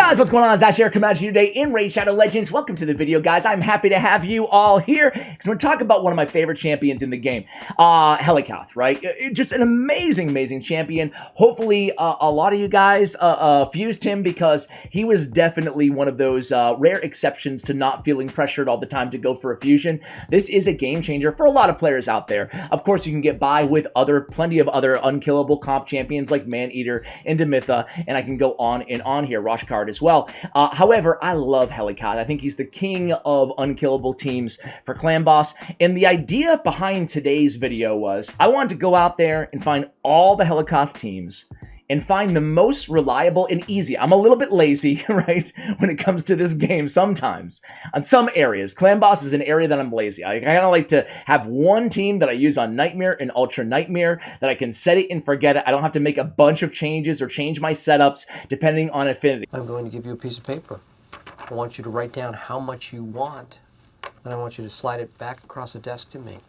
Guys, what's going on? It's Ash here coming at you today in Raid Shadow Legends. Welcome to the video, guys. I'm happy to have you all here because we're talking about one of my favorite champions in the game, Helicath, right? Just an amazing, amazing champion. Hopefully, a lot of you guys fused him because he was definitely one of those rare exceptions to not feeling pressured all the time to go for a fusion. This is a game changer for a lot of players out there. Of course, you can get by with plenty of other unkillable comp champions like Maneater and Demitha, and I can go on and on here. Roshkard as well. However, I love Helicath. I think he's the king of unkillable teams for Clan Boss. And the idea behind today's video was I wanted to go out there and find all the Helicath teams and find the most reliable and easy. I'm a little bit lazy, right, when it comes to this game sometimes. On some areas, Clan Boss is an area that I'm lazy. I kind of like to have one team that I use on Nightmare and Ultra Nightmare that I can set it and forget it. I don't have to make a bunch of changes or change my setups depending on affinity. I'm going to give you a piece of paper. I want you to write down how much you want, then I want you to slide it back across the desk to me.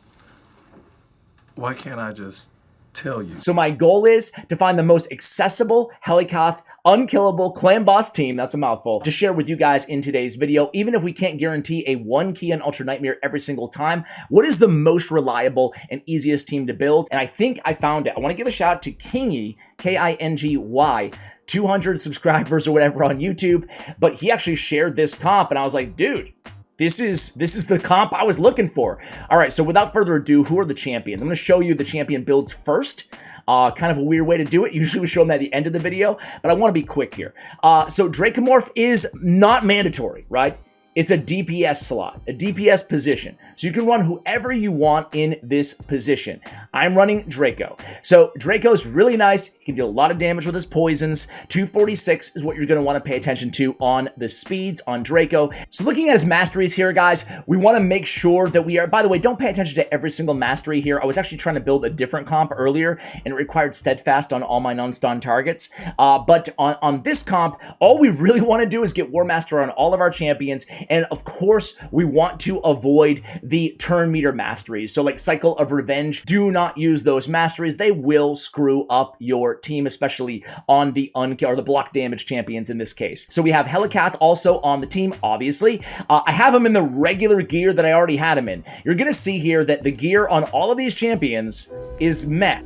Why can't I just tell you? So my goal is to find the most accessible Helicath unkillable Clan Boss team, that's a mouthful, to share with you guys in today's video. Even if we can't guarantee a 1 key on Ultra Nightmare every single time, what is the most reliable and easiest team to build? And I think I found it. I want to give a shout out to Kingy, K-I-N-G-Y, 200 subscribers or whatever on YouTube, but he actually shared this comp and I was like, dude, this is the comp I was looking for. All right, so without further ado, who are the champions? I'm going to show you the champion builds first. Kind of a weird way to do it. Usually we show them at the end of the video, but I want to be quick here. So Dracomorph is not mandatory, right? It's a DPS slot, a DPS position. So you can run whoever you want in this position. I'm running Draco. So Draco's really nice. He can deal a lot of damage with his poisons. 246 is what you're going to want to pay attention to on the speeds on Draco. So looking at his masteries here, guys, we want to make sure that we are, by the way, don't pay attention to every single mastery here. I was actually trying to build a different comp earlier and it required steadfast on all my non-stun targets. But on this comp, all we really want to do is get War Master on all of our champions. And of course, we want to avoid the turn meter masteries. So like Cycle of Revenge, do not use those masteries. They will screw up your team, especially on the the block damage champions in this case. So we have Helicath also on the team, obviously. I have him in the regular gear that I already had him in. You're going to see here that the gear on all of these champions is met.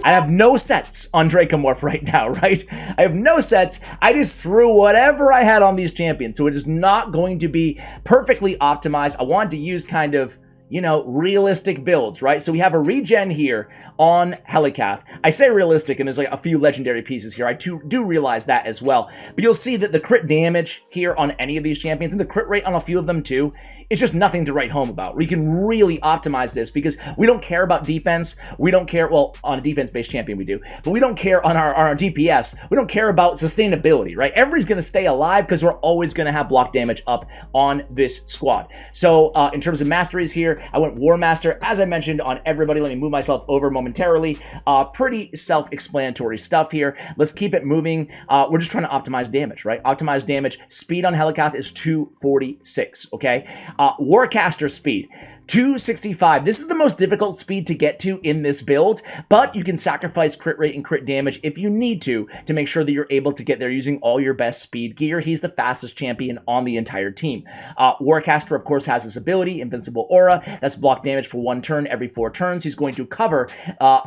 I have no sets on Dracomorph right now, right? I have no sets. I just threw whatever I had on these champions. So it is not going to be perfectly optimized. I wanted to use kind of, you know, realistic builds, right? So we have a regen here on Helicath. I say realistic, and there's like a few legendary pieces here. I do realize that as well. But you'll see that the crit damage here on any of these champions, and the crit rate on a few of them too, it's just nothing to write home about. We can really optimize this because we don't care about defense. We don't care, well, on a defense-based champion we do, but we don't care on our DPS. We don't care about sustainability, right? Everybody's going to stay alive because we're always going to have block damage up on this squad. So in terms of masteries here, I went War Master, as I mentioned, on everybody. Let me move myself over momentarily. Pretty self-explanatory stuff here. Let's keep it moving. We're just trying to optimize damage, right? Optimize damage. Speed on Helicath is 246, okay? Warcaster speed, 265. This is the most difficult speed to get to in this build, but you can sacrifice crit rate and crit damage if you need to make sure that you're able to get there using all your best speed gear. He's the fastest champion on the entire team. Warcaster, of course, has this ability, Invincible Aura. That's block damage for 1 turn every 4 turns. He's going to cover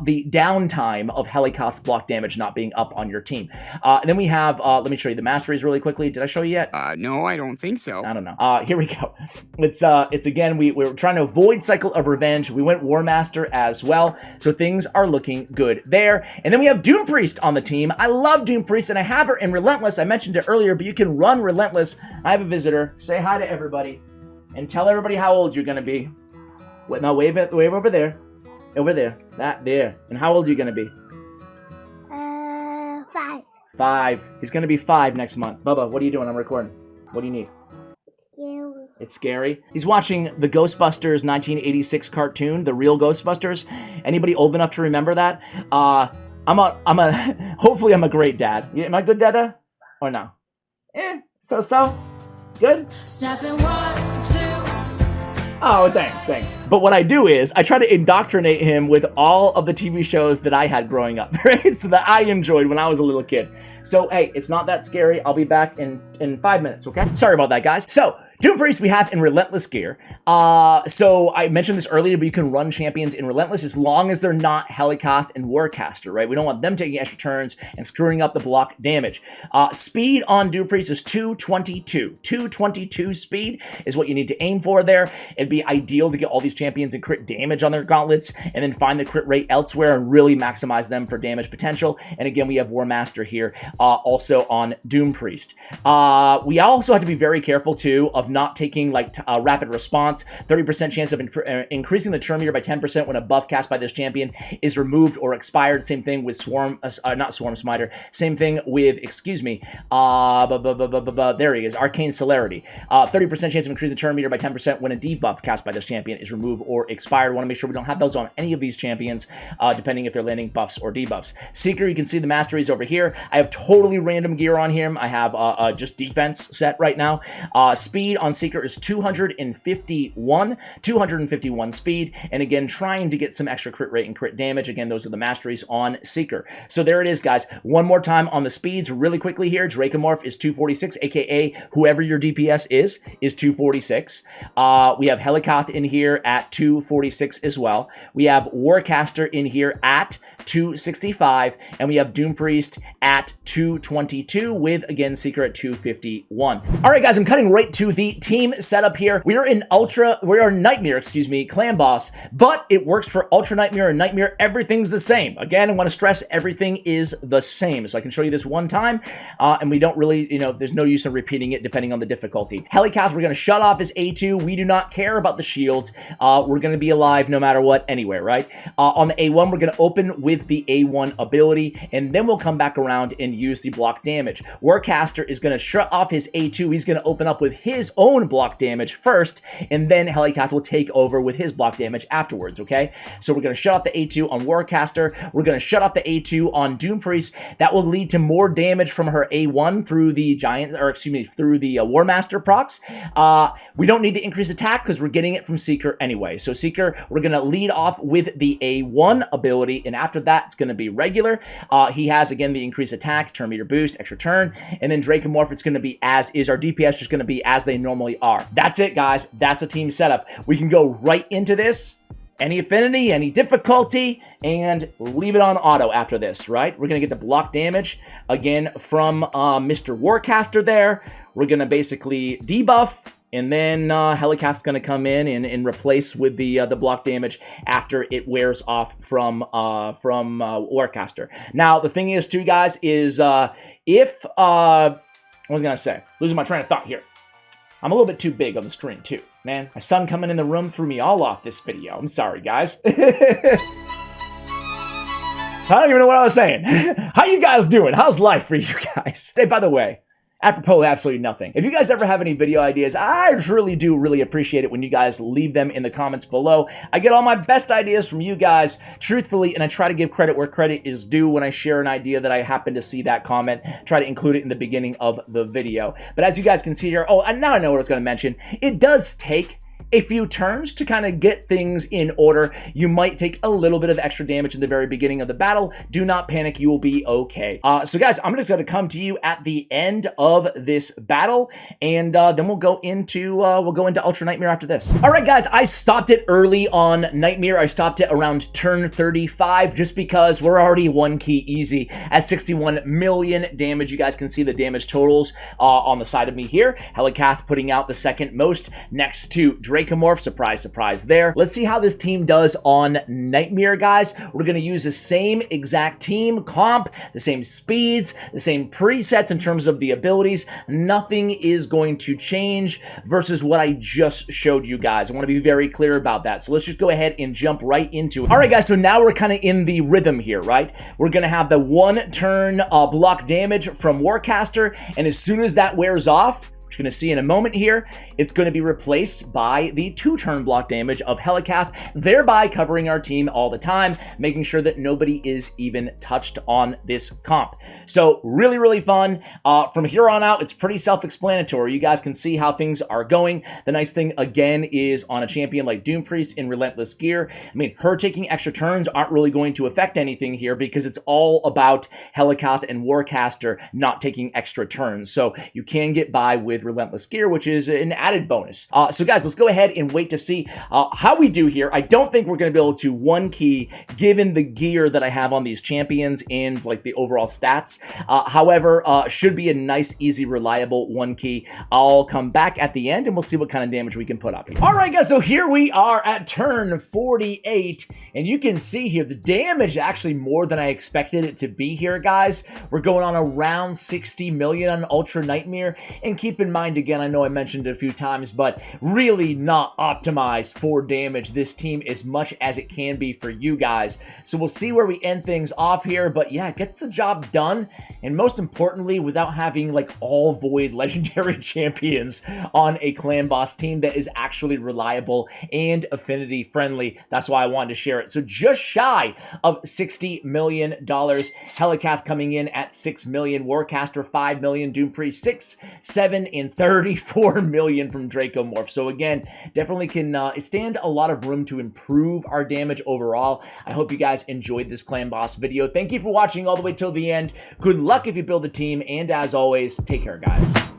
the downtime of Helicath's block damage not being up on your team. And then we have, let me show you the masteries really quickly. Did I show you yet? No, I don't think so. I don't know. Here we go. It's again, we're trying to avoid Cycle of Revenge. We went War Master as well, so things are looking good there. And then we have Doom Priest on the team. I love Doom Priest, and I have her in Relentless. I mentioned it earlier, but you can run Relentless. I have a visitor. Say hi to everybody, and tell everybody how old you're gonna be. Wait, no, wave over there. Over there. That there. And how old are you gonna be? 5. 5. He's gonna be 5 next month. Bubba, what are you doing? I'm recording. What do you need? Scary. It's scary. He's watching the Ghostbusters 1986 cartoon, the real Ghostbusters. Anybody old enough to remember that? Hopefully I'm a great dad. Am I good, Dada? Or no? So. Good? Snapping 1, 2. Oh, thanks. But what I do is I try to indoctrinate him with all of the TV shows that I had growing up, right? So that I enjoyed when I was a little kid. So, hey, it's not that scary. I'll be back in 5 minutes, okay? Sorry about that, guys. So, Doom Priest we have in Relentless gear. So I mentioned this earlier, but you can run champions in Relentless as long as they're not Helicath and Warcaster, right? We don't want them taking extra turns and screwing up the block damage. Speed on Doom Priest is 222. 222 speed is what you need to aim for there. It'd be ideal to get all these champions and crit damage on their gauntlets and then find the crit rate elsewhere and really maximize them for damage potential. And again, we have Warmaster here also on Doom Priest. We also have to be very careful too of not taking like rapid response. 30% chance of increasing the turn meter by 10% when a buff cast by this champion is removed or expired. Same thing with not Swarm Smiter. Same thing with, excuse me, there he is, Arcane Celerity. 30% chance of increasing the turn meter by 10% when a debuff cast by this champion is removed or expired. Want to make sure we don't have those on any of these champions, depending if they're landing buffs or debuffs. Seeker, you can see the masteries over here. I have totally random gear on him. I have just defense set right now. Speed on Seeker is 251 speed, and again, trying to get some extra crit rate and crit damage. Again, those are the masteries on Seeker. So there it is, guys. One more time on the speeds really quickly here. Dracomorph is 246, aka whoever your DPS is 246. We have Helicath in here at 246 as well. We have Warcaster in here at 265, and we have Doom Priest at 222 with, again, Seeker at 251. All right, guys, I'm cutting right to the team setup here. We are Nightmare, excuse me, Clan Boss, but it works for Ultra Nightmare and Nightmare. Everything's the same. Again, I want to stress everything is the same. So I can show you this one time, and we don't really, there's no use in repeating it depending on the difficulty. Helicath, we're going to shut off his A2. We do not care about the shield. We're going to be alive no matter what anywhere, right? On the A1, we're going to open with the A1 ability, and then we'll come back around and use the block damage. Warcaster is going to shut off his A2. He's going to open up with his own block damage first, and then Helicath will take over with his block damage afterwards, okay? So we're going to shut off the A2 on Warcaster. We're going to shut off the A2 on Doom Priest. That will lead to more damage from her A1 through the through the Warmaster procs. We don't need the increased attack because we're getting it from Seeker anyway. So Seeker, we're going to lead off with the A1 ability, and after that, it's going to be regular. He has, again, the increased attack, turn meter boost, extra turn, and then Dracomorph, it's going to be as is. Our DPS just going to be as they normally are. That's it, guys. That's the team setup. We can go right into this. Any affinity, any difficulty, and leave it on auto after this, right? We're going to get the block damage, again, from Mr. Warcaster there. We're going to basically debuff, and then Helicath's going to come in and replace with the block damage after it wears off from Warcaster. Now, the thing is, too, guys, is what was I going to say? Losing my train of thought here. I'm a little bit too big on the screen, too. Man, my son coming in the room threw me all off this video. I'm sorry, guys. I don't even know what I was saying. How you guys doing? How's life for you guys? Hey, by the way, apropos absolutely nothing. If you guys ever have any video ideas, I really do appreciate it when you guys leave them in the comments below. I get all my best ideas from you guys, truthfully, and I try to give credit where credit is due when I share an idea that I happen to see that comment, try to include it in the beginning of the video. But as you guys can see here, oh, and now I know what I was going to mention. It does take a few turns to kind of get things in order. You might take a little bit of extra damage in the very beginning of the battle. Do not panic, you will be okay. So guys, I'm just going to come to you at the end of this battle, and then we'll go into Ultra Nightmare after this. All right, guys, I stopped it early on Nightmare. I stopped it around turn 35 just because we're already one key easy at 61 million damage. You guys can see the damage totals on the side of me here. Helicath putting out the second most next to Dracomorph. Surprise, surprise there. Let's see how this team does on Nightmare, guys. We're going to use the same exact team comp, the same speeds, the same presets in terms of the abilities. Nothing is going to change versus what I just showed you guys. I want to be very clear about that. So let's just go ahead and jump right into it. All right, guys, so now we're kind of in the rhythm here, right? We're going to have the one turn block damage from Warcaster, and as soon as that wears off, we're you're going to see in a moment here, it's going to be replaced by the 2-turn block damage of Helicath, thereby covering our team all the time, making sure that nobody is even touched on this comp. So really, really fun. From here on out, it's pretty self-explanatory. You guys can see how things are going. The nice thing, again, is on a champion like Doom Priest in Relentless Gear, I mean, her taking extra turns aren't really going to affect anything here because it's all about Helicath and Warcaster not taking extra turns. So you can get by with Relentless Gear, which is an added bonus. So guys, let's go ahead and wait to see how we do here. I don't think we're going to be able to one key given the gear that I have on these champions and like the overall stats. However, should be a nice, easy, reliable one key. I'll come back at the end and we'll see what kind of damage we can put up. All right, guys, so here we are at turn 48, and you can see here the damage actually more than I expected it to be here, guys. We're going on around 60 million on Ultra Nightmare, and keep in mind, again, I know I mentioned it a few times, but really not optimized for damage, this team, as much as it can be for you guys. So we'll see where we end things off here, but yeah, it gets the job done, and most importantly, without having like all void legendary champions on a clan boss team that is actually reliable and affinity friendly. That's why I wanted to share it. So just shy of $60 million. Helicath coming in at 6 million, Warcaster 5 million, Doom Priest 6, 7, and 34 million from Dracomorph. So again, definitely can stand a lot of room to improve our damage overall. I hope you guys enjoyed this clan boss video. Thank you for watching all the way till the end. Good luck if you build a team, and as always, take care, guys.